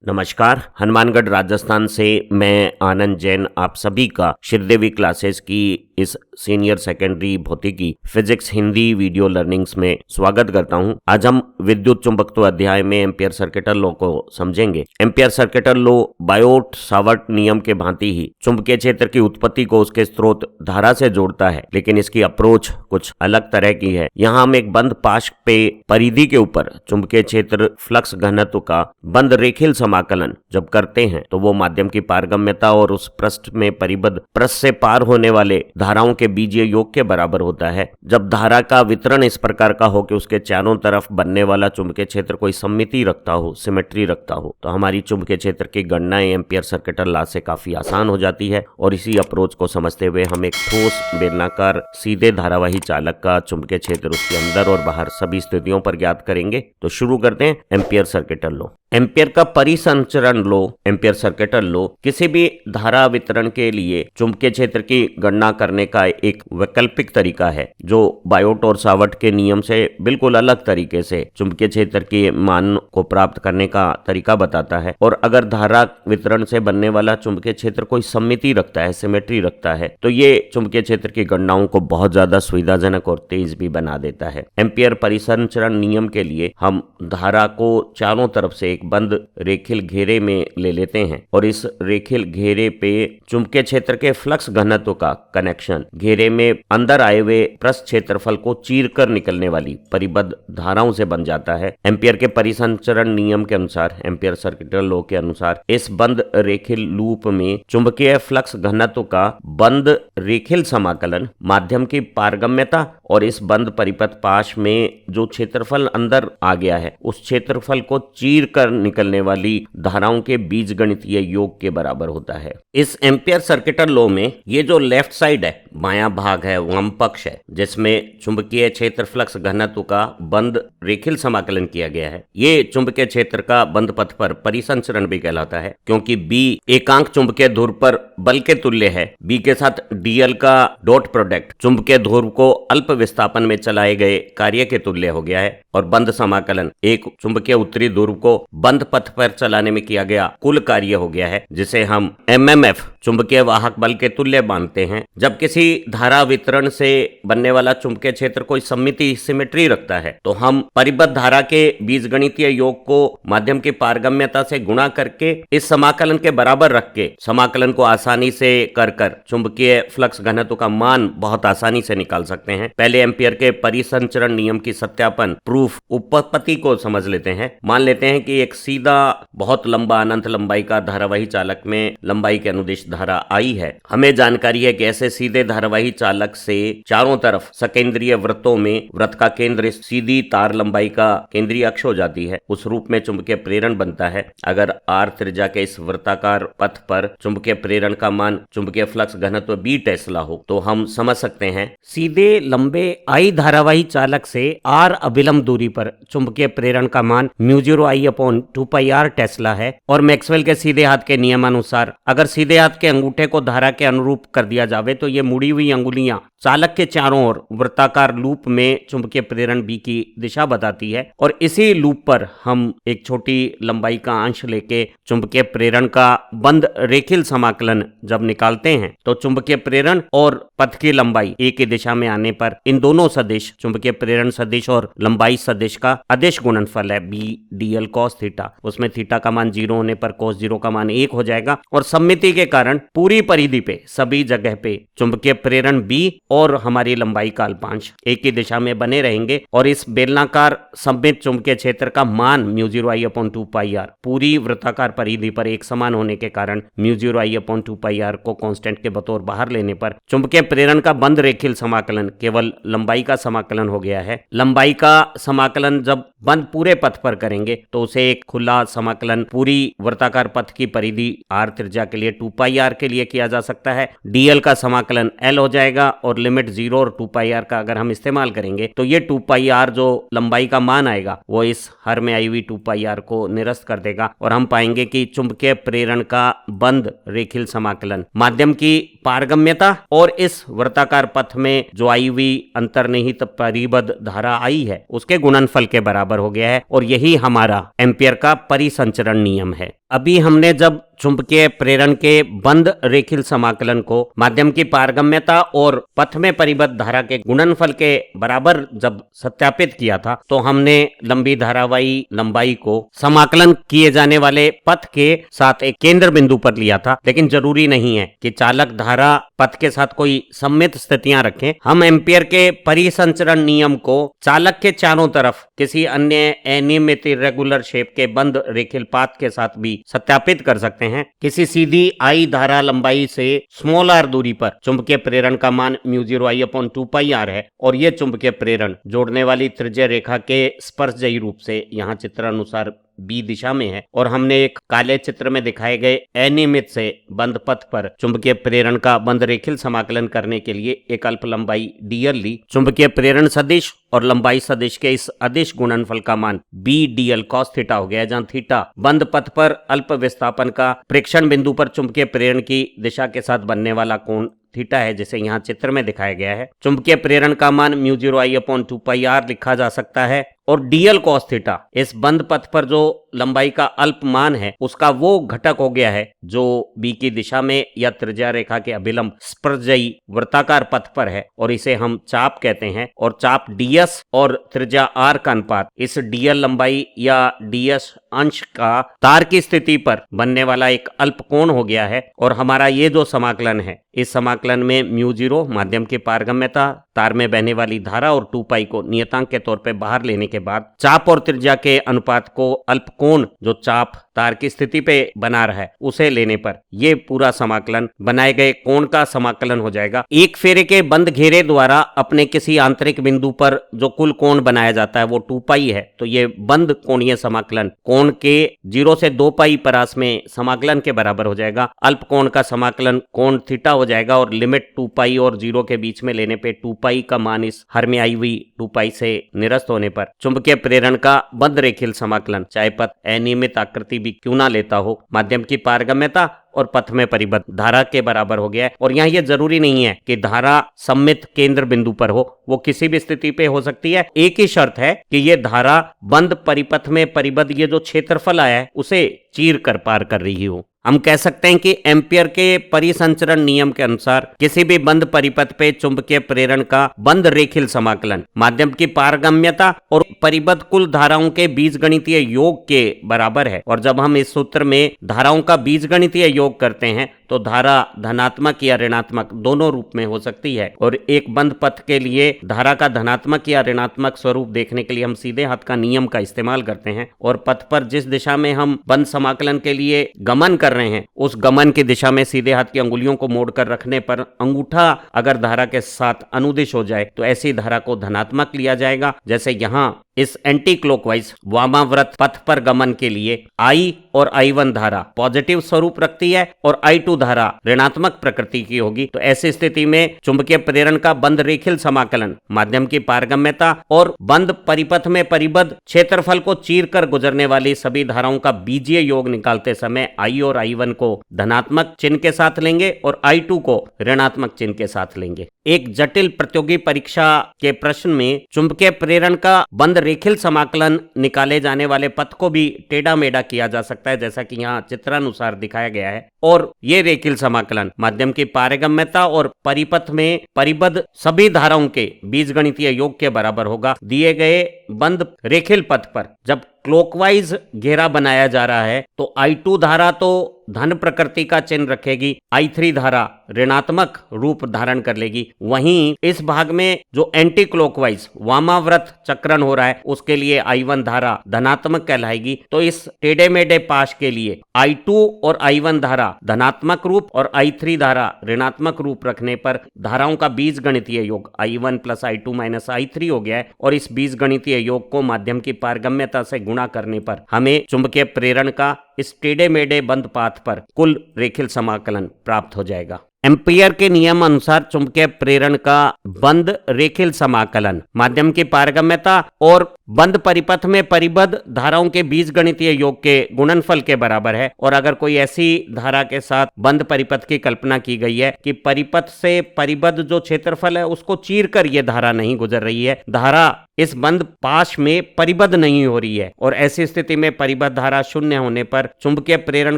नमस्कार। हनुमानगढ़ राजस्थान से मैं आनंद जैन आप सभी का श्रीदेवी क्लासेस की इस सीनियर सेकेंडरी भौतिकी फिजिक्स हिंदी वीडियो लर्निंग्स में स्वागत करता हूं। आज हम विद्युत चुंबकत्व अध्याय में एम्पियर सर्किटल लॉ को समझेंगे। Ampere circuital law Biot Savart नियम के भांति ही चुंबकीय क्षेत्र की उत्पत्ति को उसके स्रोत धारा से जोड़ता है, लेकिन इसकी अप्रोच कुछ अलग तरह की है। यहाँ हम एक बंद पाश पे परिधि के ऊपर चुंबकीय क्षेत्र फ्लक्स घनत्व का बंद रेखीय समाकलन जब करते हैं तो वो माध्यम की पारगम्यता और उस पृष्ठ में परिबद्ध पृष्ठ से पार होने वाले धाराओं के बीजीय योग के बराबर होता है। जब धारा का वितरण इस प्रकार का हो कि उसके चारों तरफ बनने वाला चुंबकीय क्षेत्र कोई सममिति रखता हो, सिमेट्री रखता हो, तो हमारी चुंबकीय क्षेत्र की गणनाएं एम्पियर सर्किटल लॉ से काफी आसान हो जाती है। और इसी अप्रोच को समझते हुए हम एक ठोस बेलनाकार सीधे धारावाही चालक का चुंबकीय क्षेत्र उसके अंदर और बाहर सभी स्थितियों पर ज्ञात करेंगे। तो शुरू करते हैं एम्पियर सर्किटल लॉ। एम्पियर का परिसंचरण लो, एम्पियर सर्किटल लो किसी भी धारा वितरण के लिए चुंबकीय क्षेत्र की गणना करने का एक वैकल्पिक तरीका है जो बायोट और सावर्ट के नियम से बिल्कुल अलग तरीके से चुंबकीय क्षेत्र के मान को प्राप्त करने का तरीका बताता है। और अगर धारा वितरण से बनने वाला चुंबकीय क्षेत्र कोई सममिति रखता है, सिमेट्री रखता है, तो ये चुंबकीय क्षेत्र की गणनाओं को बहुत ज्यादा सुविधाजनक और तेज भी बना देता है। एम्पियर परिसंचरण नियम के लिए हम धारा को चारों तरफ से बंद रेखीय घेरे में ले लेते हैं और इस रेखीय घेरे पे चुंबकीय क्षेत्र के फ्लक्स घनत्व का कनेक्शन घेरे में अंदर आए हुए पृष्ठ क्षेत्रफल को चीरकर निकलने वाली परिबद्ध धाराओं से बन जाता है। एम्पियर के परिसंचरण नियम के अनुसार, एम्पियर सर्किटल लॉ के अनुसार, इस बंद रेखीय लूप में चुंबकीय फ्लक्स घनत्व का बंद रेखीय समाकलन माध्यम की पारगम्यता और इस बंद परिपथ पाश में जो क्षेत्रफल अंदर आ गया है उस क्षेत्रफल को चीर कर निकलने वाली धाराओं के बीजगणितीय योग के बराबर होता है। इस एम्पियर सर्किटल लॉ में ये जो लेफ्ट साइड है, बायां भाग है, वाम पक्ष है, जिसमें चुंबकीय क्षेत्र फ्लक्स घनत्व का बंद रेखीय समाकलन किया गया है, ये चुंबकीय क्षेत्र का बंद पथ पर परिसंचरण भी कहलाता है, क्योंकि बी एकांक चुंबकीय ध्रुव पर बल के तुल्य है। बी के साथ डीएल का डॉट प्रोडक्ट चुंबकीय ध्रुव को अल्प विस्थापन में चलाए गए कार्य के तुल्य हो गया है और बंद समाकलन एक चुंबकीय उत्तरी ध्रुव को बंद पथ पर चलाने में किया गया कुल कार्य हो गया है, जिसे हम एमएमएफ चुंबकीय वाहक बल के तुल्य मानते हैं। जब किसी धारा वितरण से बनने वाला चुंबकीय क्षेत्र कोई सममिति, सिमेट्री रखता है, तो हम परिबद्ध धारा के बीजगणितीय योग को माध्यम की पारगम्यता से गुणा करके इस समाकलन के बराबर रख के समाकलन को आसानी से कर चुंबकीय फ्लक्स घनत्व का मान बहुत आसानी से निकाल सकते हैं। पहले एम्पियर के परिसंचरण नियम की सत्यापन प्रूफ उपपत्ति को समझ लेते हैं। मान लेते हैं कि एक सीधा बहुत लंबा अनंत लंबाई का धारावाही चालक में लंबाई के अनुदिश धारा आई है। हमें जानकारी है कि ऐसे सीधे धारावाही चालक से चारों तरफ सकेंद्रीय वृत्तों में वृत्त का केंद्र सीधी तार लंबाई का केंद्रीय अक्ष हो जाती है। उस रूप में चुंबकीय प्रेरण बनता है। अगर आर त्रिज्या के इस वृत्ताकार पथ पर चुंबकीय प्रेरण का मान चुंबकीय फ्लक्स घनत्व बी टेस्ला हो, तो हम समझ सकते हैं सीधे लंबे आई धारावाही चालक से आर अभिलंब दूरी पर चुंबकीय प्रेरण का मान म्यू0 I अपॉन 2πr टेस्ला है। और मैक्सवेल के सीधे हाथ के नियमानुसार अगर सीधे हाथ के अंगूठे को धारा के अनुरूप कर दिया जावे तो ये मुड़ी हुई अंगुलियां चालक के चारों ओर वृत्ताकार लूप में चुंबकीय प्रेरण बी की दिशा बताती है। और इसी लूप पर हम एक छोटी लंबाई का अंश लेके चुंबकीय प्रेरण का बंद रेखीय समाकलन जब निकालते हैं तो चुंबकीय प्रेरण और पथ की लंबाई एक ही दिशा में आने पर इन दोनों सदिश, चुंबकीय प्रेरण सदिश और लंबाई सदिश का अदिश गुणनफल है बी डीएल कॉस थीटा। उसमें थीटा का मान 0 होने पर cos 0 का मान 1 हो जाएगा। और सममिति के कारण पूरी परिधि पे सभी जगह पे चुंबकीय प्रेरण बी और हमारी लंबाई का अल्पांश एक ही दिशा में बने रहेंगे। और इस बेलनाकार सममित चुंबकीय क्षेत्र का मान म्यू0 I अपॉन 2πr पूरी वृत्ताकार परिधि पर एक समान होने के कारण म्यू0 I अपॉन 2πr को कांस्टेंट के बतौर बाहर लेने पर चुंबकीय प्रेरण का बंद रेखीय समाकलन केवल लंबाई का समाकलन हो गया है। लंबाई का समाकलन जब बंद पूरे पथ पर करेंगे तो उसे एक खुला समाकलन पूरी वृत्ताकार पथ की परिधि आर त्रिज्या के लिए 2πr 2πr के लिए किया जा सकता है। dl का समाकलन l हो जाएगा और लिमिट 0 और 2πr का अगर हम इस्तेमाल करेंगे तो ये 2πr जो लंबाई का मान आएगा वो इस हर में आई हुई 2πr को निरस्त कर देगा और हम पाएंगे कि चुंबकीय प्रेरण का बंद रेखीय समाकलन माध्यम की पारगम्यता और इस वृत्ताकार पथ में जो आई हुई अंतर्निहित परिबद्ध धारा आई है उसके गुणनफल के बराबर हो गया है और यही हमारा एम्पियर का परिसंचरण नियम है। अभी हमने जब चुंबकीय प्रेरण के बंद रेखीय समाकलन को माध्यम की पारगम्यता और पथ में परिबद्ध धारा के गुणनफल के बराबर जब सत्यापित किया था तो हमने लंबी धारावाही लंबाई को समाकलन किए जाने वाले पथ के साथ एक केंद्र बिंदु पर लिया था, लेकिन जरूरी नहीं है कि चालक धारा पथ के साथ कोई सममित स्थितियां रखें। हम एम्पियर के परिसंचरण नियम को चालक के चारों तरफ किसी अन्य अनियमित इरेगुलर शेप के बंद रेखीय पाथ के साथ भी सत्यापित कर सकते हैं। किसी सीधी आई धारा लंबाई से स्मॉल r दूरी पर चुंबकीय प्रेरण का मान μ0I/2πr है और यह चुंबकीय प्रेरण जोड़ने वाली त्रिज्या रेखा के स्पर्शजयी रूप से यहाँ चित्रानुसार B दिशा में है और हमने एक काले चित्र में दिखाए गए अनियमित से बंद पथ पर चुंबकीय प्रेरण का बंद रेखीय समाकलन करने के लिए एक अल्प लंबाई dl ली। चुंबकीय प्रेरण सदिश और लंबाई सदिश के इस अदिश गुणनफल का मान b dl cos थीटा हो गया, जहां थीटा बंद पथ पर अल्प विस्थापन का प्रेक्षण बिंदु पर चुंबकीय प्रेरण की दिशा के साथ बनने वाला कोण थीटा है, जिसे यहाँ चित्र में दिखाया गया है। चुंबकीय प्रेरण का मान μ0I/2πr लिखा जा सकता है और dl cos थीटा इस बंद पथ पर जो लंबाई का अल्प मान है उसका वो घटक हो गया है जो b की दिशा में या त्रिज्या रेखा के अभिलंब स्पर्शजयी वृत्ताकार पथ पर है और इसे हम चाप कहते हैं और चाप ds और त्रिज्या r का अनुपात इस dl लंबाई या ds अंश का तार की स्थिति पर बनने वाला एक अल्प कोण हो गया है। और हमारा ये जो समाकलन है इस समाकलन में μ0 माध्यम की पारगम्यता, तार में बहने वाली धारा और 2π को नियतांक के तौर पे बाहर लेने के बाद चाप और त्रिज्या के अनुपात को अल्प कोण जो चाप तार की स्थिति पे बना रहा है उसे लेने पर ये पूरा समाकलन बनाए गए कोण का समाकलन हो जाएगा। एक फेरे के बंद घेरे द्वारा अपने किसी आंतरिक बिंदु पर जो कुल कोण बनाया जाता है वो 2π है, तो ये बंद कोणीय समाकलन कोण के 0 से 2π परास में समाकलन के बराबर हो जाएगा। अल्प कोण का समाकलन कोण थीटा हो जाएगा और लिमिट 2π और 0 के बीच में लेने पे 2π का मान इस हर में आई हुई 2π से निरस्त होने पर चुंबकीय प्रेरण का बंद रेखीय समाकलन चाहे पथ अनियमित आकृति भी क्यों ना लेता हो माध्यम की पारगम्यता और पथ में परिबद्ध धारा के बराबर हो गया है। और यहाँ ये जरूरी नहीं है कि धारा सममित केंद्र बिंदु पर हो, वो किसी भी स्थिति पे हो सकती है। एक ही शर्त है कि ये धारा बंद परिपथ में परिबद्ध ये जो क्षेत्रफल आया है उसे चीर कर पार कर रही हो। हम कह सकते हैं कि एम्पियर के परिसंचरण नियम के अनुसार किसी भी बंद परिपथ पे चुंबकीय प्रेरण का बंद रेखीय समाकलन माध्यम की पारगम्यता और परिबद्ध कुल धाराओं के बीजगणितीय योग के बराबर है। और जब हम इस सूत्र में धाराओं का बीजगणितीय योग करते हैं तो धारा धनात्मक या ऋणात्मक दोनों रूप में हो सकती है। और एक बंद पथ के लिए धारा का धनात्मक या ऋणात्मक स्वरूप देखने के लिए हम सीधे हाथ का नियम का इस्तेमाल करते हैं और पथ पर जिस दिशा में हम बंद समाकलन के लिए गमन कर रहे हैं उस गमन की दिशा में सीधे हाथ की अंगुलियों को मोड़कर रखने पर अंगूठा अगर धारा के साथ अनुदिश हो जाए तो ऐसी धारा को धनात्मक लिया जाएगा। जैसे यहाँ इस एंटी क्लॉकवाइज वामाव्रत पथ पर गमन के लिए I और I1 धारा पॉजिटिव स्वरूप रखती है और I2 धारा ऋणात्मक प्रकृति की होगी। तो ऐसी स्थिति में चुंबकीय प्रेरण का बंद रेखीय समाकलन माध्यम की पारगम्यता और बंद परिपथ में परिबद्ध क्षेत्रफल को चीर कर गुजरने वाली सभी धाराओं का बीजीय योग निकालते समय I और I1 को धनात्मक चिन्ह के साथ लेंगे और I2 को ऋणात्मक चिन्ह के साथ लेंगे। एक जटिल प्रतियोगी परीक्षा के प्रश्न में चुंबकीय प्रेरण का बंद रेखीय समाकलन निकाले जाने वाले पथ को भी टेढ़ा मेढ़ा किया जा सकता है, जैसा कि यहाँ चित्रानुसार दिखाया गया है। और ये रेखीय समाकलन माध्यम की पारगम्यता और परिपथ में परिबद्ध सभी धाराओं के बीजगणितीय योग के बराबर होगा। दिए गए बंद रेखीय पथ पर जब क्लॉकवाइज घेरा बनाया जा रहा है तो I2 धारा तो धन प्रकृति का चिन्ह रखेगी, I3 धारा ऋणात्मक रूप धारण कर लेगी। वहीं इस भाग में जो एंटी क्लॉकवाइज वामाव्रत चक्रण हो रहा है उसके लिए I1 धारा धनात्मक कहलाएगी। तो इस टेढ़े मेढ़े पाश के लिए I2 और I1 धारा धनात्मक रूप और I3 धारा ऋणात्मक रूप रखने पर धाराओं का बीजगणितीय योग I1 + I2 - I3 हो गया है। और इस बीजगणितीय योग को माध्यम की पारगम्यता से गुणा करने पर हमें चुंबकीय प्रेरण का इस टेढ़े मेढ़े बंद पाथ पर कुल रेखीय समाकलन प्राप्त हो जाएगा। एम्पियर के नियम अनुसार चुंबकीय प्रेरण का बंद रेखीय समाकलन माध्यम की पारगम्यता और बंद परिपथ में परिबद्ध धाराओं के बीजगणितीय योग के गुणनफल के बराबर है। और अगर कोई ऐसी धारा के साथ बंद परिपथ की कल्पना की गई है कि परिपथ से परिबद्ध जो क्षेत्रफल है उसको चीरकर यह धारा नहीं गुजर रही है, धारा इस बंद पाश में परिबद्ध नहीं हो रही है, और ऐसी स्थिति में परिबद्ध धारा शून्य होने पर चुंबकीय प्रेरण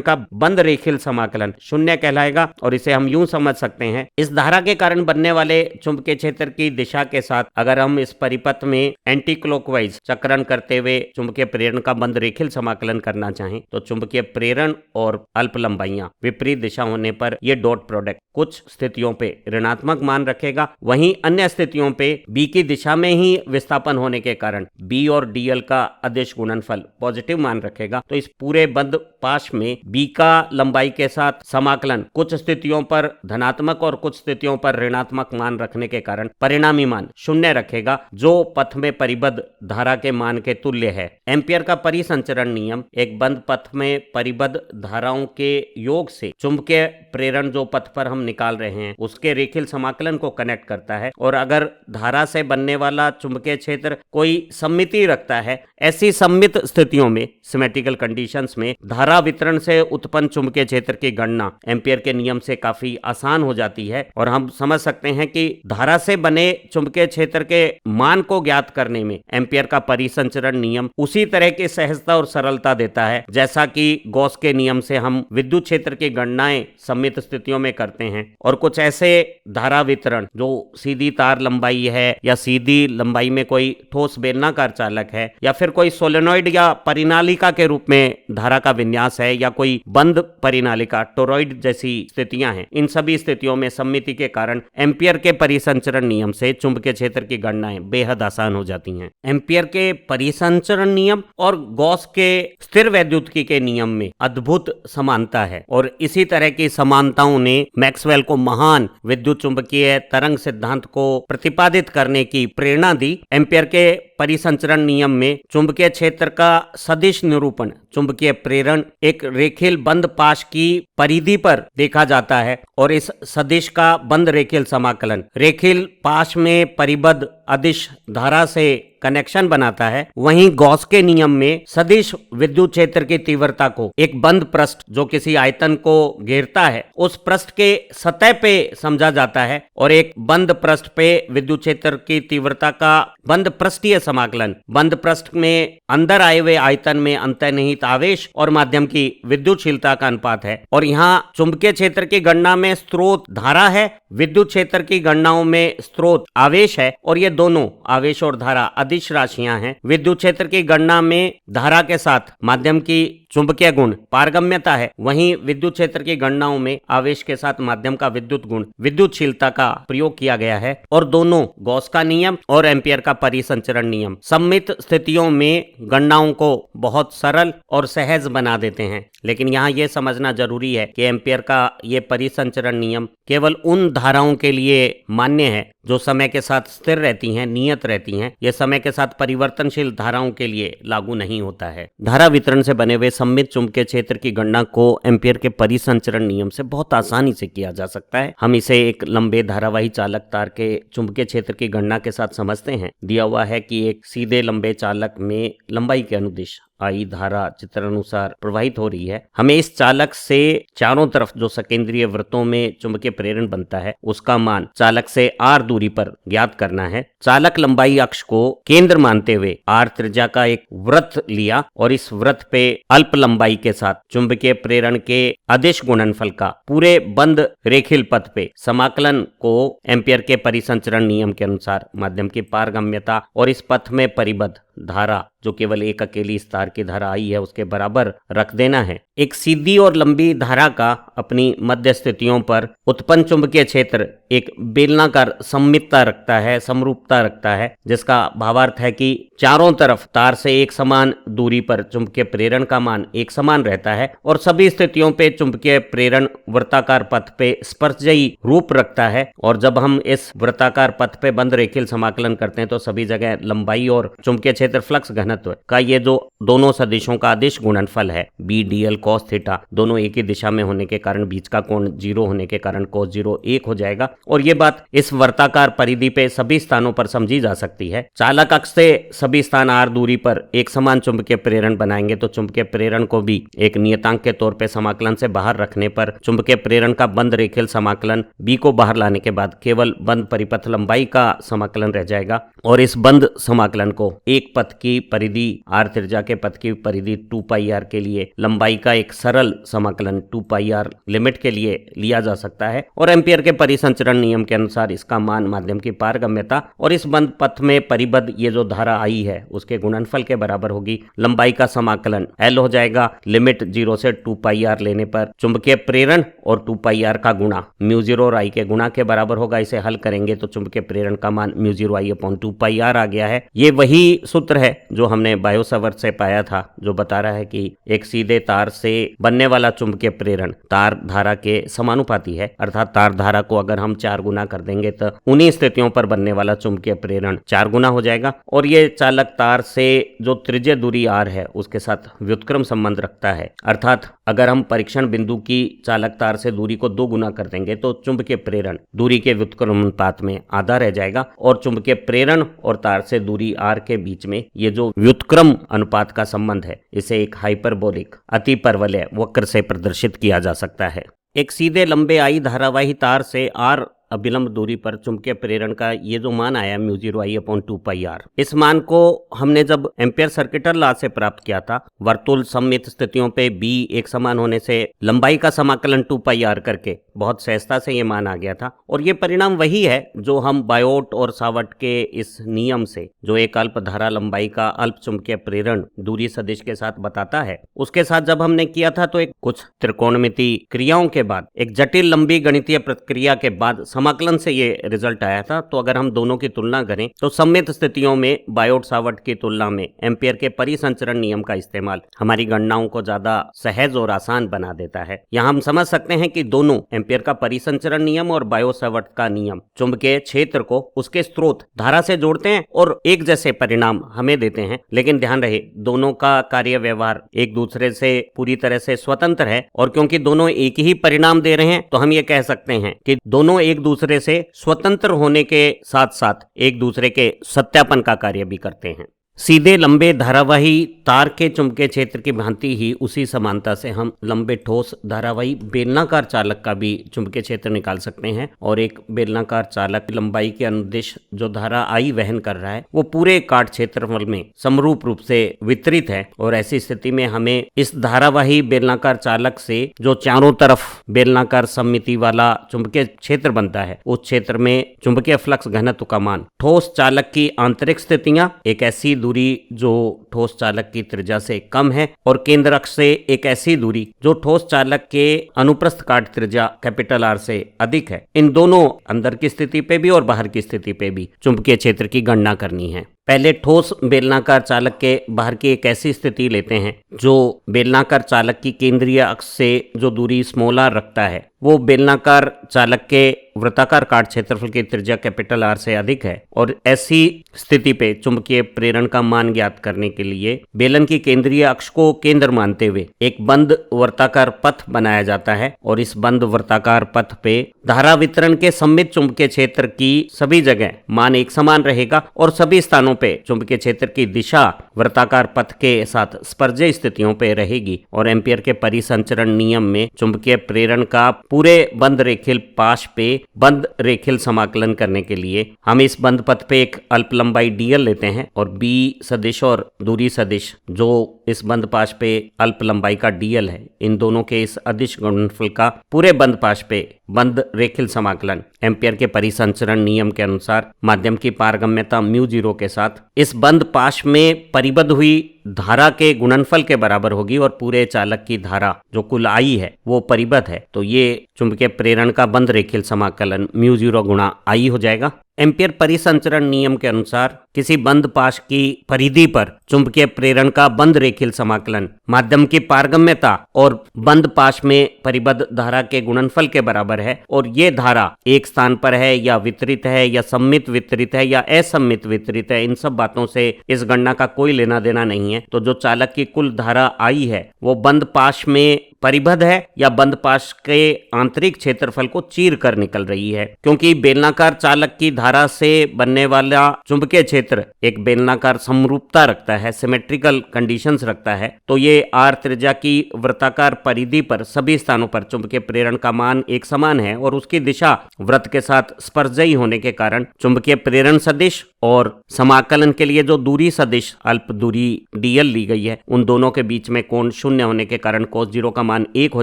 का बंद रेखीय समाकलन शून्य कहलाएगा। और इसे हम यूं समझ सकते हैं, इस धारा के कारण बनने वाले चुंबकीय क्षेत्र की दिशा के साथ अगर हम इस परिपथ में एंटी क्लॉकवाइज चक्रण करते हुए चुंबकीय प्रेरण का बंद रेखीय समाकलन करना चाहें तो चुंबकीय प्रेरण और अल्प लंबाइयां विपरीत दिशा होने पर यह डॉट प्रोडक्ट कुछ स्थितियों पे ऋणात्मक मान रखेगा, वहीं अन्य स्थितियों पे बी की दिशा में ही विस्थापन होने के कारण बी और डीएल का अदिश गुणनफल पॉजिटिव मान रखेगा। तो इस पूरे बंद पाश में बी का लंबाई के साथ समाकलन कुछ स्थितियों पर धनात्मक और कुछ स्थितियों पर ऋणात्मक मान रखने के कारण परिणामी मान शून्य रखेगा, जो पथ में परिबद्ध धारा के मान के तुल्य है। एम्पियर का परिसंचरण नियम एक बंद पथ में परिबद्ध धाराओं के योग से चुंबकीय प्रेरण जो पथ पर हम निकाल रहे हैं उसके रेखीय समाकलन को कनेक्ट करता है। और अगर धारा से बनने वाला चुंबकीय क्षेत्र कोई सममिति रखता है, ऐसी सममित स्थितियों में सिमेट्रिकल कंडीशंस में धारा वितरण से उत्पन्न चुंबकीय क्षेत्र की गणना एम्पियर के नियम से काफी आसान हो जाती है। और हम समझ सकते हैं कि धारा से बने चुंबकीय क्षेत्र के मान को ज्ञात करने में एम्पियर का परिसंचरण नियम उसी तरह की सहजता और सरलता देता है जैसा कि गॉस के नियम से हम विद्युत क्षेत्र की गणनाएं सममित स्थितियों में करते हैं। और कुछ ऐसे धारा वितरण जो सीधी तार लंबाई है या सीधी लंबाई में कोई ठोस बेलनाकार चालक है या फिर कोई सोलेनॉइड या परिनालिका के रूप में धारा का विन्यास है या कोई बंद परिनालिका टोरॉइड जैसी स्थितियां हैं, इन सभी स्थितियों में सममिति के कारण एम्पियर के परिसंचरण नियम से चुंबकीय क्षेत्र की गणनाएं बेहद आसान हो जाती हैं। एम्पियर के परिसंचरण नियम और गॉस के स्थिर वैद्युतिकी के नियम में अद्भुत समानता है और इसी तरह की समानताओं ने मैक्सवेल को महान विद्युत चुंबकीय तरंग सिद्धांत को प्रतिपादित करने की प्रेरणा दी। एम्पियर के परिसंचरण नियम में चुंबकीय क्षेत्र का सदिश निरूपण चुंबकीय प्रेरण एक रेखीय बंद पाश की परिधि पर देखा जाता है और इस सदिश का बंद रेखीय समाकलन रेखीय पाश में परिबद्ध अदिश धारा से कनेक्शन बनाता है। वहीं गॉस के नियम में सदिश विद्युत क्षेत्र की तीव्रता को एक बंद पृष्ठ जो किसी आयतन को घेरता है उस पृष्ठ के सतह पे समझा जाता है और एक बंद पृष्ठ पे विद्युत क्षेत्र की तीव्रता का बंद पृष्ठीय समाकलन बंद पृष्ठ में अंदर आए हुए आयतन में अंतर्निहित आवेश और माध्यम की विद्युतशीलता का अनुपात है। और यहाँ चुंबकीय क्षेत्र की गणना में स्रोत धारा है, विद्युत क्षेत्र की गणनाओं में स्रोत आवेश है और ये दोनों आवेश और धारा अदिश राशियां हैं। विद्युत क्षेत्र की गणना में धारा के साथ माध्यम की चुंबकीय गुण पारगम्यता है, वहीं विद्युत क्षेत्र की गणनाओं में आवेश के साथ माध्यम का विद्युत गुण विद्युतशीलता का प्रयोग किया गया है। और दोनों गॉस का नियम और एम्पियर का परिसंचरण नियम सममित स्थितियों में गणनाओं को बहुत सरल और सहज बना देते हैं। लेकिन यहाँ यह समझना जरूरी है कि एम्पियर का ये परिसंचरण नियम केवल उन धाराओं के लिए मान्य है जो समय के साथ स्थिर रहती हैं, नियत रहती हैं। यह समय के साथ परिवर्तनशील धाराओं के लिए लागू नहीं होता है। धारा वितरण से बने हुए सममित चुंबकीय क्षेत्र की गणना को एम्पियर के परिसंचरण नियम से बहुत आसानी से किया जा सकता है। हम इसे एक लंबे धारावाही चालक तार के चुंबकीय क्षेत्र की गणना के साथ समझते हैं। दिया हुआ है कि एक सीधे लंबे चालक में लंबाई के अनुदिश आई धारा चित्रानुसार प्रवाहित हो रही है। हमें इस चालक से चारों तरफ जो सकेंद्रीय वृत्तों में चुंबकीय प्रेरण बनता है उसका मान चालक से r दूरी पर ज्ञात करना है। चालक लंबाई अक्ष को केंद्र मानते हुए r त्रिज्या का एक वृत्त लिया और इस वृत्त पे अल्प लंबाई के साथ चुंबकीय प्रेरण के अदिश गुणनफल का पूरे बंद रेखीय पथ पे समाकलन को एम्पियर के परिसंचरण नियम के अनुसार माध्यम की पारगम्यता और इस पथ में परिबद्ध धारा जो केवल एक अकेली इस तार की धारा आई है उसके बराबर रख देना है। एक सीधी और लंबी धारा का अपनी मध्य स्थितियों पर उत्पन्न चुंबकीय क्षेत्र एक बेलनाकार सममितता रखता है, समरूपता रखता है, जिसका भावार्थ है कि चारों तरफ तार से एक समान दूरी पर चुंबकीय प्रेरण का मान एक समान रहता है और सभी स्थितियों पे चुंबकीय प्रेरण वृत्ताकार पथ पे स्पर्शजयी रूप रखता है। और जब हम इस वृत्ताकार पथ पे बंद रेखीय समाकलन करते हैं तो सभी जगह लंबाई और चुंबकीय क्षेत्र फ्लक्स घनत्व का ये जो दोनों सदिशों का अदिश गुणनफल है b d l cos theta, दोनों एक ही दिशा में होने के कारण बीच का कोण 0 होने के कारण cos 0 1 हो जाएगा। और ये बात इस वर्ताकार परिधि पे सभी स्थानों पर समझी जा सकती है। चालक अक्ष से सभी स्थान r दूरी पर एक समान चुंबकीय प्रेरण बनाएंगे तो चुंबकीय प्रेरण को भी एक नियतांक के तौर पे समाकलन से बाहर रखने पर चुंबकीय प्रेरण का बंद रेखीय समाकलन b को बाहर लाने के बाद केवल बंद परिपथ लंबाई का समाकलन रह जाएगा। और इस बंद समाकलन को एक पथ की परिधि r त्रिज्या के पथ की परिधि 2 पाई r के लिए लंबाई का एक सरल समाकलन 2 पाई r लिमिट के लिए लिया जा सकता है। और एम्पियर के परिसंचरण नियम के अनुसार इसका मान माध्यम की पारगम्यता और इस बंद पथ में परिबद्ध ये जो धारा आई है उसके गुणनफल के बराबर होगी। लंबाई का समाकलन L हो जाएगा लिमिट 0 से 2 पाई r लेने पर चुंबकीय प्रेरण और 2 पाई r का गुणा म्यू 0 और I के गुणा के बराबर होगा। इसे हल करेंगे तो चुंबकीय प्रेरण का मान mu 0 I upon 2 pi r आ गया है। ये वही सूत्र है जो हमने बायो-सावर्त से पाया था, जो बता रहा है कि एक सीधे तार से बनने वाला चुंबकीय प्रेरण तार धारा के समानुपाती है, अर्थात तार धारा को अगर हम 4 गुना कर देंगे तो उन्हीं स्थितियों पर बनने वाला चुंबकीय प्रेरण 4 गुना हो जाएगा। और ये चालक तार से जो त्रिज्य दूरी r है उसके साथ व्युत्क्रम संबंध रखता है, अर्थात अगर हम परीक्षण बिंदु की चालक तार से दूरी को 2 गुना कर देंगे तो चुंबकीय प्रेरण दूरी के व्युत्क्रम अनुपात में आधा रह जाएगा। और चुंबकीय प्रेरण और तार से दूरी r के बीच में ये जो व्युत्क्रम अनुपात का संबंध है इसे एक हाइपरबोलिक अतिपरवलय वक्र से प्रदर्शित किया जा सकता है। एक सीधे लंबे I धारावाही तार से r अभिलंब दूरी पर चुंबकीय प्रेरण का ये जो मान आया mu 0 I upon 2 pi r, इस मान को हमने जब एम्पियर सर्किटल लॉ से प्राप्त किया था वर्तुल सममित स्थितियों पे b एक समान होने से लंबाई का समाकलन 2 पाई r करके बहुत सहजता से ये मान आ गया था। और ये परिणाम वही है जो हम बायोट और सावर्ट के इस नियम से जो एक अल्प धारा लंबाई का अल्प चुंबकीय प्रेरण दूरी सदिश के साथ बताता है उसके साथ जब हमने किया था तो एक कुछ त्रिकोणमिति क्रियाओं के बाद एक जटिल लंबी गणितीय प्रक्रिया के बाद समाकलन से ये रिजल्ट आया था। तो अगर हम दोनों की तुलना करें तो सममित स्थितियों में बायोट सावर्ट की तुलना में एम्पियर के परिसंचरण नियम का इस्तेमाल हमारी गणनाओं को ज्यादा सहज और आसान बना देता है। यहाँ हम समझ सकते हैं कि दोनों एम्पियर का परिसंचरण नियम और बायोट सावर्ट का नियम चुंबकीय क्षेत्र को उसके स्रोत धारा से जोड़ते हैं और एक जैसे परिणाम हमें देते हैं। लेकिन ध्यान रहे दोनों का कार्य व्यवहार एक दूसरे से पूरी तरह से स्वतंत्र है और क्योंकि दोनों एक ही परिणाम दे रहे हैं तो हम ये कह सकते हैं कि दोनों एक दूसरे से स्वतंत्र होने के साथ साथ एक दूसरे के सत्यापन का कार्य भी करते हैं। सीधे लंबे धारावाही तार के चुंबकीय क्षेत्र की भांति ही उसी समानता से हम लंबे ठोस धारावाही बेलनाकार चालक का भी चुंबकीय क्षेत्र निकाल सकते हैं। और एक बेलनाकार चालक लंबाई के अनुदिश जो धारा I वहन कर रहा है वो पूरे काट क्षेत्रफल में समरूप रूप से वितरित है। और ऐसी स्थिति में हमें इस धारावाही बेलनाकार चालक से जो चारों तरफ बेलनाकार सममिति वाला चुंबकीय क्षेत्र बनता है उस क्षेत्र में चुंबकीय फ्लक्स घनत्व का मान ठोस चालक की आंतरिक स्थितियां, एक ऐसी दूरी जो ठोस चालक की त्रिज्या से कम है और केंद्र अक्ष से एक ऐसी दूरी जो ठोस चालक के अनुप्रस्थ काट त्रिज्या कैपिटल R से अधिक है, इन दोनों अंदर की स्थिति पे भी और बाहर की स्थिति पे भी चुंबकीय क्षेत्र की गणना करनी है। पहले ठोस बेलनाकार चालक के बाहर की एक ऐसी स्थिति लेते हैं जो बेलनाकार चालक की केंद्रीय अक्ष से जो दूरी स्मॉल r रखता है वो बेलनाकार चालक के वृत्ताकार काट क्षेत्रफल की त्रिज्या कैपिटल R से अधिक है। और ऐसी स्थिति पे चुंबकीय प्रेरण का मान ज्ञात करने के लिए बेलन की केंद्रीय अक्ष को केंद्र मानते हुए एक बंद वर्ताकार पथ बनाया जाता है। और इस बंद वर्ताकार पथ पे धारा वितरण के सममित चुंबकीय क्षेत्र की सभी जगह मान एक समान रहेगा और सभी स्थानों पे चुंबकीय क्षेत्र की दिशा वृत्ताकार पथ के साथ स्पर्शज स्थितियों पे रहेगी। और एम्पियर के परिसंचरण नियम में चुंबकीय प्रेरण का पूरे बंद रेखीय पाश पे बंद रेखीय समाकलन करने के लिए हम इस बंद पथ पे एक अल्प लंबाई dl लेते हैं और b सदिश और दूरी सदिश जो इस बंद पाश पे अल्प लंबाई का dl है, इन दोनों के इस अदिश गुणनफल का पूरे बंद पाश पे बंद रेखीय समाकलन एम्पियर के परिसंचरण नियम के अनुसार माध्यम की पारगम्यता म्यू 0 के साथ इस बंद पाश में परिबद्ध हुई धारा के गुणनफल के बराबर होगी। और पूरे चालक की धारा जो कुल I है वो परिबद्ध है तो ये चुंबकीय प्रेरण का बंद रेखीय समाकलन म्यू 0 गुणा I हो जाएगा। एम्पीयर परिसंचरण नियम के अनुसार किसी बंद पाश की परिधि पर चुंबकीय प्रेरण का बंद रेखीय समाकलन माध्यम की पारगम्यता और बंद पाश में परिबद्ध धारा के गुणनफल के बराबर है, और ये धारा एक स्थान पर है या वितरित है या सम्मित वितरित है या असम्मित वितरित है, इन सब बातों से इस गणना का कोई लेना देना नहीं है। तो जो चालक की कुल धारा आई है वो बंद पाश में परिबद्ध है या बंद पाश के आंतरिक क्षेत्रफल को चीर कर निकल रही है। क्योंकि बेलनाकार चालक की धारा से बनने वाला चुंबकीय क्षेत्र एक बेलनाकार समरूपता रखता है, सिमेट्रिकल कंडीशंस रखता है, तो ये आर त्रिज्या की वृत्ताकार परिधि पर सभी स्थानों पर चुंबकीय प्रेरण का मान एक समान है, और उसकी दिशा वृत्त के साथ स्पर्शजयी होने के कारण चुंबकीय प्रेरण सदिश और समाकलन के लिए जो दूरी सदिश अल्प दूरी dl ली गई है, उन दोनों के बीच में कोण शून्य होने के कारण cos 0 का मान 1 हो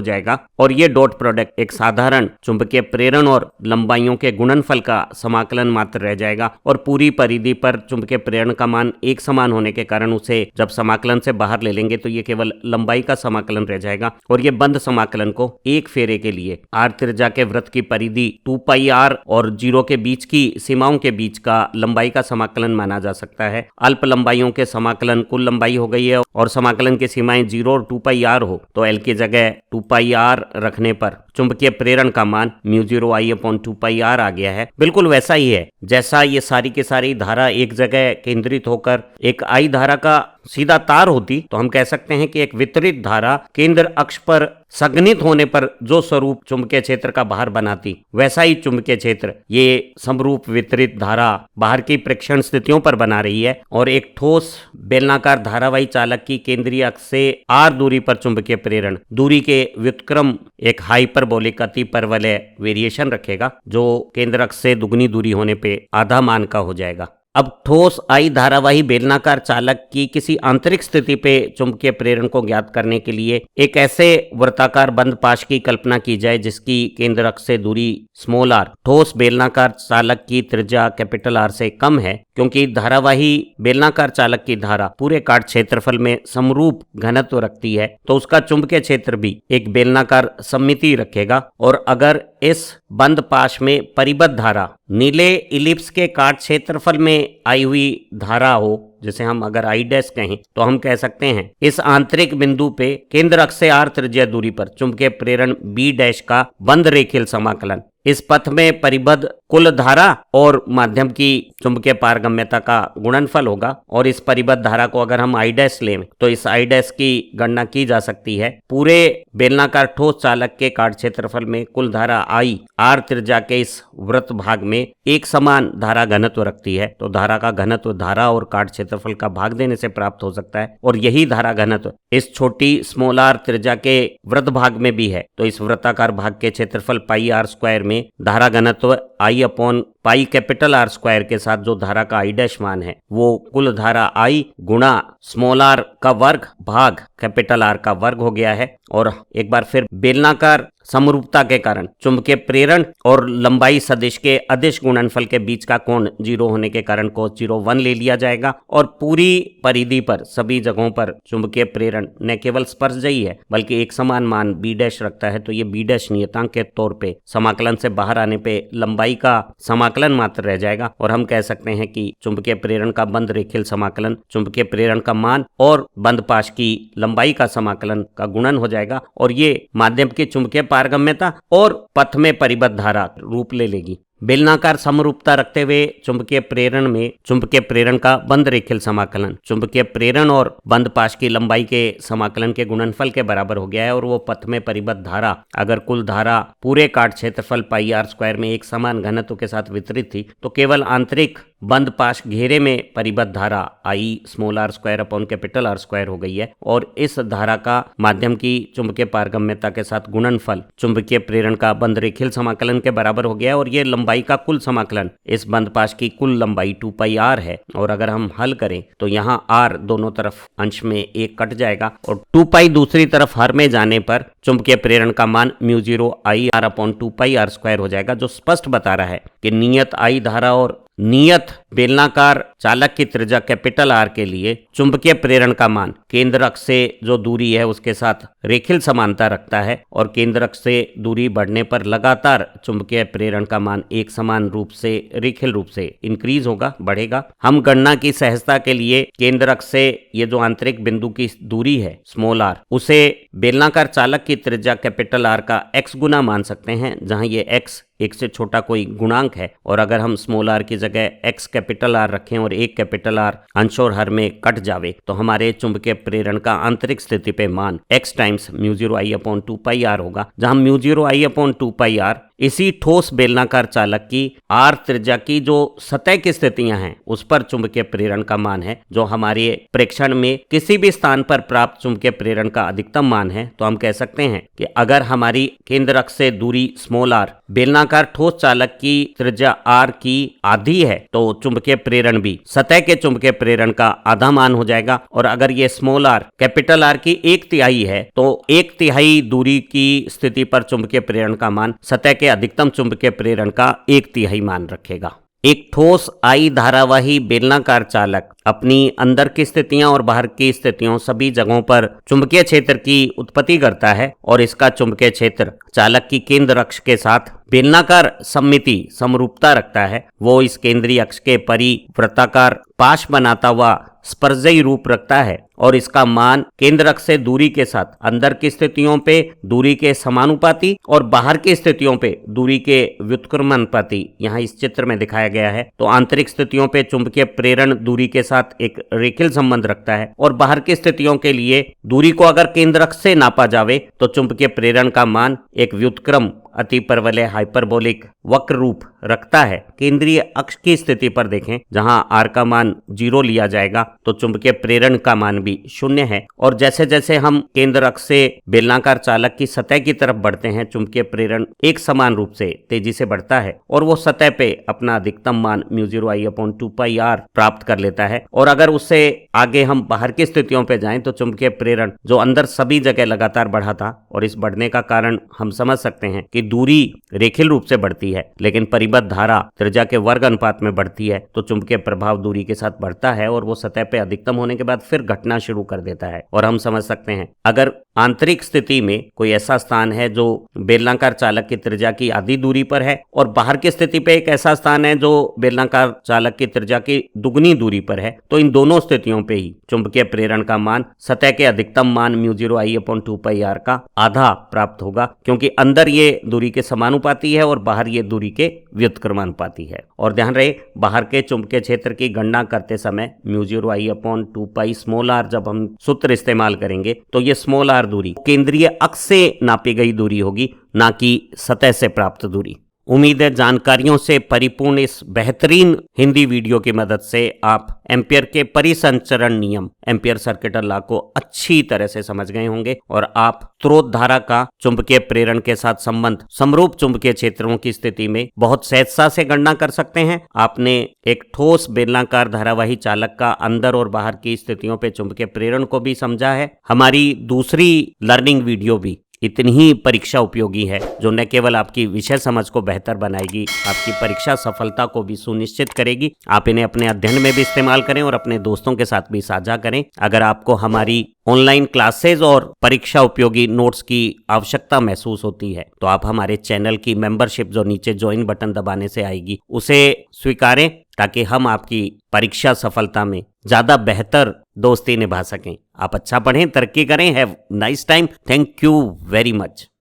जाएगा, और ये डॉट प्रोडक्ट एक साधारण चुंबकीय प्रेरण और लंबाइयों के गुणनफल का समाकलन मात्र रह जाएगा, और पूरी परिधि पर चुंबकीय प्रेरण का मान एक समान होने के कारण उसे जब समाकलन से बाहर ले लेंगे तो ये केवल लंबाई का समाकलन रह जाएगा। और ये बंद समाकलन को एक फेरे के लिए आर त्रिज्या के वृत्त की परिधि 2πr और 0 के बीच की सीमाओं के बीच का लंबाई का समाकलन माना जा सकता है। अल्प लंबाइयों के समाकलन कुल लंबाई हो गई है, और समाकलन की सीमाएं 0 और 2πr हो तो l की जगह 2πr रखने पर चुंबकीय प्रेरण का मान μ0I/2πr आ गया है। बिल्कुल वैसा ही है जैसा ये सारी की सारी धारा एक जगह केंद्रित होकर एक I धारा का सीधा तार होती, तो हम कह सकते हैं कि एक वितरित धारा केंद्र अक्ष पर संघनित होने पर जो स्वरूप चुंबकीय क्षेत्र का बाहर बनाती, वैसा ही चुंबकीय क्षेत्र ये समरूप वितरित धारा बाहर की प्रेक्षण स्थितियों पर बना रही है। और एक ठोस बेलनाकार धारावाही चालक की केंद्रीय अक्ष से r दूरी पर चुंबकीय प्रेरण दूरी के व्युत्क्रम एक हाइपरबोलिक अतिपरवलय वेरिएशन रखेगा, जो केंद्र अक्ष से दुगनी दूरी होने पे आधा मान का हो जाएगा। अब ठोस I धारावाही बेलनाकार चालक की किसी आंतरिक स्थिति पे चुंबकीय प्रेरण को ज्ञात करने के लिए एक ऐसे वृत्ताकार बंद पाश की कल्पना की जाए जिसकी केंद्र अक्ष से दूरी स्मॉल r ठोस बेलनाकार चालक की त्रिज्या कैपिटल R से कम है, क्योंकि धारावाही बेलनाकार चालक की धारा पूरे काट क्षेत्रफल में समरूप घनत्व रखती है, तो उसका चुंबकीय क्षेत्र भी एक बेलनाकार सममिति रखेगा। और अगर इस बंद पाश में परिबद्ध धारा नीले इलिप्स के काट क्षेत्रफल में आई हुई धारा हो, जिसे हम अगर I डैश कहें, तो हम कह सकते हैं इस आंतरिक बिंदु पे केंद्र अक्ष से r त्रिज्या दूरी पर चुंबकीय प्रेरण B डैश का बंद रेखीय समाकलन इस पथ में परिबद्ध कुल धारा और माध्यम की चुंबकीय पारगम्यता का गुणनफल होगा। और इस परिबद्ध धारा को अगर हम I डैश लें तो इस I डैश की गणना की जा सकती है पूरे बेलनाकार ठोस चालक के काट क्षेत्रफल में कुल धारा I r त्रिज्या के इस वृत्त भाग में एक समान धारा घनत्व रखती है। तो धारा का घनत्व धारा और काट क्षेत्रफल का भाग देने से प्राप्त हो सकता है, और यही धारा घनत्व इस छोटी स्मॉल r त्रिज्या के वृत्त भाग में भी है। तो इस वृत्ताकार भाग के क्षेत्रफल πr² में धारा घनत्व I/π कैपिटल R स्क्वायर के साथ जो धारा का I डैश मान है वो कुल धारा I गुणा स्मॉल r का वर्ग भाग कैपिटल R का वर्ग हो गया है। और एक बार फिर बेलनाकार समरूपता के कारण चुंबकीय प्रेरण और लंबाई सदिश के अदिश गुणनफल के बीच का कोण 0 होने के कारण cos 0 1 ले लिया जाएगा, और पूरी परिधि पर सभी जगहों पर चुंबकीय प्रेरण न केवल स्पर्शजयी है बल्कि एक समान मान B डैश रखता है। तो ये B डैश नियतांक के तौर पे समाकलन से बाहर आने पे लंबाई का समाकलन मात्र रह जाएगा, और हम कह सकते हैं कि चुंबकीय प्रेरण का बंद रेखीय समाकलन चुंबकीय प्रेरण का मान और बंद पाश की लंबाई का समाकलन का गुणन हो जाएगा, और ये माध्यम की चुंबकीय पारगम्यता और पथ में परिबद्ध धारा रूप ले लेगी। बेलनाकार समरूपता रखते हुए चुंबकीय प्रेरण में चुंबकीय प्रेरण का बंद रेखीय समाकलन चुंबकीय प्रेरण और बंद पाश की लंबाई के समाकलन के गुणनफल के बराबर हो गया है। और वो पथ में परिबद्ध धारा अगर कुल धारा पूरे काट क्षेत्रफल πr² में एक समान घनत्व के साथ वितरित थी, तो केवल आंतरिक बंद पाश घेरे में परिबद्ध धारा I/r² हो गई है, और इस धारा का माध्यम की चुंबकीय पारगम्यता के साथ गुणनफल चुंबकीय प्रेरण का बंद रेखीय समाकलन के बराबर हो गया। और ये लंबाई का कुल समाकलन इस बंद पाश की कुल लंबाई 2πr है, और अगर हम हल करें तो यहाँ r दोनों तरफ अंश में एक कट जाएगा, और 2π दूसरी तरफ हर में जाने पर चुंबकीय प्रेरण का मान μ0I r/2πr² हो जाएगा, जो स्पष्ट बता रहा है कि नियत I धारा और नियत बेलनाकार चालक की त्रिज्या कैपिटल आर के लिए चुंबकीय प्रेरण का मान केंद्र अक्ष से जो दूरी है उसके साथ रेखीय समानता रखता है और केंद्र अक्ष से दूरी बढ़ने पर लगातार चुंबकीय प्रेरण का मान एक समान रूप से रेखीय रूप से इंक्रीज होगा, बढ़ेगा। हम गणना की सहजता के लिए केंद्र अक्ष से ये जो आंतरिक बिंदु की दूरी है स्मॉल आर, उसे बेलनाकार चालक की त्रिज्या कैपिटल आर का x गुना मान सकते हैं, जहां ये x एक से छोटा कोई गुणांक है। और अगर हम स्मॉल आर की जगह x कैपिटल आर रखें और एक कैपिटल आर अंश और हर में कट जावे तो हमारे चुंबकीय प्रेरण का आंतरिक स्थिति पे मान x टाइम्स μ0I/2πr होगा, जहां μ0I/2πr इसी ठोस बेलनाकार चालक की आर त्रिज्या की जो सतह की स्थितियां हैं उस पर चुंबकीय प्रेरण का मान है, जो हमारे प्रेक्षण में किसी भी स्थान पर प्राप्त चुंबकीय प्रेरण का अधिकतम मान है। तो हम कह सकते हैं कि अगर हमारी केंद्र अक्ष से दूरी स्मॉल आर बेलनाकार ठोस चालक की त्रिज्या आर की आधी है तो चुंबकीय प्रेरण भी सतह के चुंबकीय प्रेरण का आधा मान हो जाएगा। और अगर ये स्मॉल आर कैपिटल आर की 1/3 है तो 1/3 दूरी की स्थिति पर चुंबकीय प्रेरण का मान सतह के अधिकतम चुंबकीय प्रेरण का 1/3 मान रखेगा। एक ठोस आई धारावाही बेलनाकार चालक अपनी अंदर की स्थितियां और बाहर की स्थितियों सभी जगहों पर चुंबकीय क्षेत्र की उत्पत्ति करता है और इसका चुंबकीय क्षेत्र चालक की केंद्र अक्ष के साथ बेलनाकार सममिति समरूपता रखता है। वो इस केंद्रीय अक्ष के परिवृत्ताकार पाश बनाता हुआ स्पर्शजयी रूप रखता है और इसका मान केंद्र अक्ष से दूरी के साथ अंदर की स्थितियों पे दूरी के समानुपाती और बाहर की स्थितियों पे दूरी के व्युत्क्रमानुपाती यहाँ इस चित्र में दिखाया गया है। तो आंतरिक स्थितियों पे चुंबकीय प्रेरण दूरी के साथ एक रेखीय संबंध रखता है और बाहर की स्थितियों के लिए दूरी को अगर केंद्र अक्ष से नापा जावे तो चुंबकीय प्रेरण का मान एक व्युत्क्रम अतिपरवलय हाइपरबोलिक वक्र रूप रखता है। केंद्रीय अक्ष की स्थिति पर देखें, जहां आर का मान 0 लिया जाएगा तो चुंबकीय प्रेरण का मान भी 0 है। और जैसे जैसे हम केंद्र अक्ष से बेलनाकार चालक की सतह की तरफ बढ़ते हैं चुंबकीय प्रेरण एक समान रूप से तेजी से बढ़ता है और वो सतह पे अपना अधिकतम मान μ0I/2πr प्राप्त कर लेता है। और अगर उससे आगे हम बाहर की स्थितियों पे जाएं तो चुंबकीय प्रेरण जो अंदर सभी जगह लगातार बढ़ा था और इस बढ़ने का कारण हम समझ सकते हैं कि दूरी रेखीय रूप से बढ़ती है लेकिन परिबद्ध धारा त्रिज्या के वर्ग अनुपात में बढ़ती है तो चुंबकीय प्रभाव दूरी के साथ बढ़ता है और वो सतह पे अधिकतम होने के बाद फिर घटना शुरू कर देता है। और हम समझ सकते हैं अगर आंतरिक स्थिति में कोई ऐसा स्थान है जो बेलनाकार चालक की त्रिज्या की आधी दूरी पर है और बाहर की स्थिति पे एक ऐसा स्थान है जो बेलनाकार चालक की त्रिज्या की दुगनी दूरी पर है, तो इन दोनों स्थितियों पे ही चुंबकीय प्रेरण का मान सतह के अधिकतम मान μ0I/2πr का आधा प्राप्त होगा, क्योंकि अंदर ये दूरी के समानुपाती है और बाहर ये दूरी के व्युत्क्रमानुपाती है। और ध्यान रहे बाहर के चुंबकीय क्षेत्र की गणना करते समय μ0I/2π स्मॉल आर जब हम सूत्र इस्तेमाल करेंगे तो ये स्मॉल आर दूरी केंद्रीय अक्ष से नापी गई दूरी होगी, ना कि सतह से प्राप्त दूरी। उम्मीद है जानकारियों से परिपूर्ण इस बेहतरीन हिंदी वीडियो की मदद से आप एम्पियर के परिसंचरण नियम एम्पियर सर्किटल लॉ को अच्छी तरह से समझ गए होंगे और आप स्रोत धारा का चुंबकीय प्रेरण के साथ संबंध समरूप चुंबकीय क्षेत्रों की स्थिति में बहुत सहजता से गणना कर सकते हैं। आपने एक ठोस बेलनाकार धारावाही चालक का अंदर और बाहर की स्थितियों पे चुंबकीय प्रेरण को भी समझा है। हमारी दूसरी लर्निंग वीडियो भी इतनी ही परीक्षा उपयोगी है, जो न केवल आपकी विषय समझ को बेहतर बनाएगी, आपकी परीक्षा सफलता को भी सुनिश्चित करेगी। आप इन्हें अपने अध्ययन में भी इस्तेमाल करें और अपने दोस्तों के साथ भी साझा करें। अगर आपको हमारी ऑनलाइन क्लासेज और परीक्षा उपयोगी नोट्स की आवश्यकता महसूस होती है तो आप हमारे चैनल की मेंबरशिप जो नीचे ज्वाइन बटन दबाने से आएगी उसे स्वीकारें, ताकि हम आपकी परीक्षा सफलता में ज्यादा बेहतर दोस्ती निभा सकें। आप अच्छा पढ़ें, तरक्की करें। Have nice time. Thank you very much.